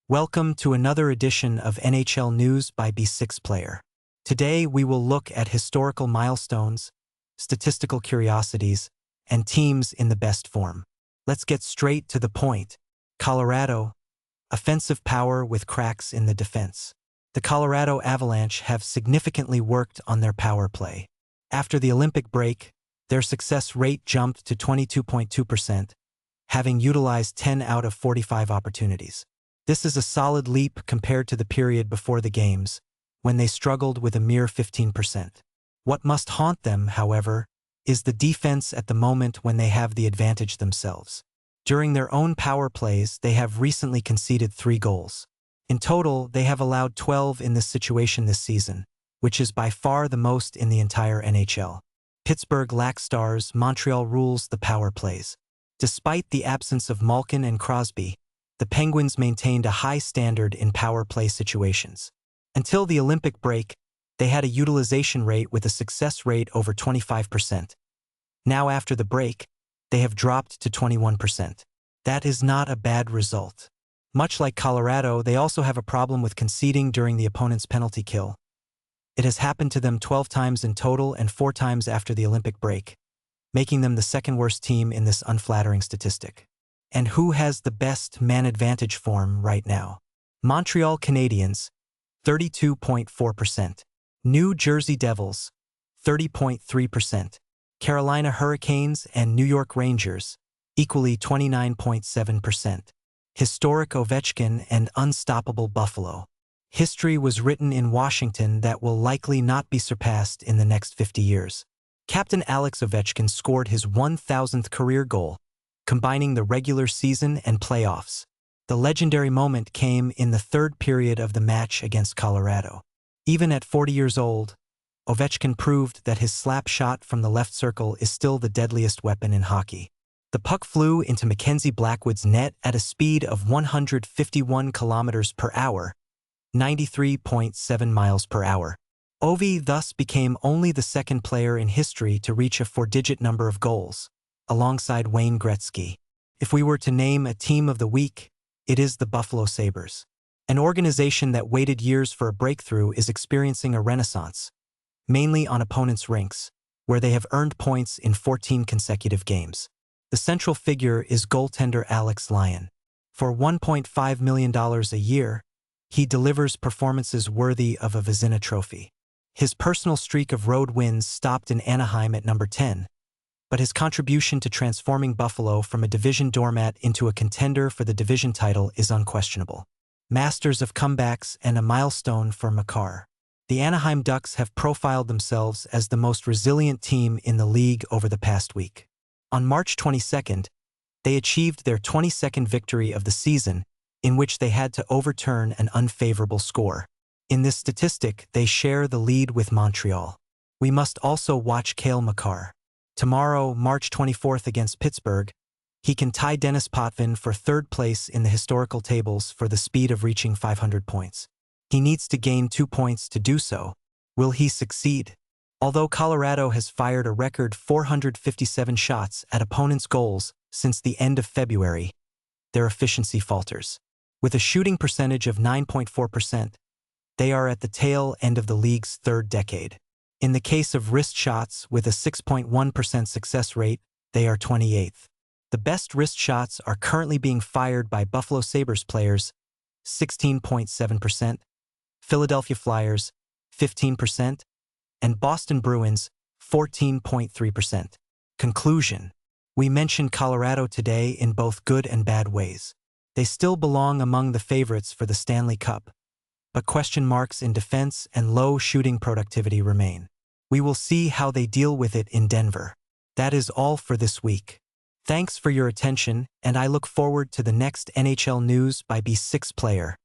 Welcome to another edition of NHL News by Be6player. Today we will look at historical milestones, statistical curiosities, and teams in the best form. Let's get straight to the point. Colorado, offensive power with cracks in the defense. The Colorado Avalanche have significantly worked on their power play. After the Olympic break, their success rate jumped to 22.2%, having utilized 10 out of 45 opportunities. This is a solid leap compared to the period before the games, when they struggled with a mere 15%. What must haunt them, however, is the defense at the moment when they have the advantage themselves. During their own power plays, they have recently conceded 3 goals. In total, they have allowed 12 in this situation this season, which is by far the most in the entire NHL. Pittsburgh lacks stars, Montreal rules the power plays. Despite the absence of Malkin and Crosby, the Penguins maintained a high standard in power play situations. Until the Olympic break, they had a utilization rate with a success rate over 25%. Now after the break, they have dropped to 21%. That is not a bad result. Much like Colorado, they also have a problem with conceding during the opponent's penalty kill. It has happened to them 12 times in total and 4 times after the Olympic break, making them the second worst team in this unflattering statistic. And who has the best man advantage form right now? Montreal Canadiens, 32.4%. New Jersey Devils, 30.3%. Carolina Hurricanes and New York Rangers, equally 29.7%. Historic Ovechkin and unstoppable Buffalo. History was written in Washington that will likely not be surpassed in the next 50 years. Captain Alex Ovechkin scored his 1,000th career goal, combining the regular season and playoffs. The legendary moment came in the third period of the match against Colorado. Even at 40 years old, Ovechkin proved that his slap shot from the left circle is still the deadliest weapon in hockey. The puck flew into Mackenzie Blackwood's net at a speed of 151 kilometers per hour, 93.7 miles per hour. Ovi thus became only the second player in history to reach a 4-digit number of goals, alongside Wayne Gretzky. If we were to name a team of the week, it is the Buffalo Sabres. An organization that waited years for a breakthrough is experiencing a renaissance, mainly on opponents' rinks, where they have earned points in 14 consecutive games. The central figure is goaltender Alex Lyon. For $1.5 million a year, he delivers performances worthy of a Vezina trophy. His personal streak of road wins stopped in Anaheim at number 10, but his contribution to transforming Buffalo from a division doormat into a contender for the division title is unquestionable. Masters of comebacks and a milestone for Makar. The Anaheim Ducks have profiled themselves as the most resilient team in the league over the past week. On March 22nd, they achieved their 22nd victory of the season, in which they had to overturn an unfavorable score. In this statistic, they share the lead with Montreal. We must also watch Cale Makar. Tomorrow, March 24th against Pittsburgh, he can tie Denis Potvin for 3rd place in the historical tables for the speed of reaching 500 points. He needs to gain 2 points to do so. Will he succeed? Although Colorado has fired a record 457 shots at opponents' goals since the end of February, their efficiency falters. With a shooting percentage of 9.4%, they are at the tail end of the league's 3rd decade. In the case of wrist shots with a 6.1% success rate, they are 28th. The best wrist shots are currently being fired by Buffalo Sabres players, 16.7%, Philadelphia Flyers, 15%, and Boston Bruins, 14.3%. Conclusion. We mentioned Colorado today in both good and bad ways. They still belong among the favorites for the Stanley Cup, but question marks in defense and low shooting productivity remain. We will see how they deal with it in Denver. That is all for this week. Thanks for your attention, and I look forward to the next NHL News by Be6player.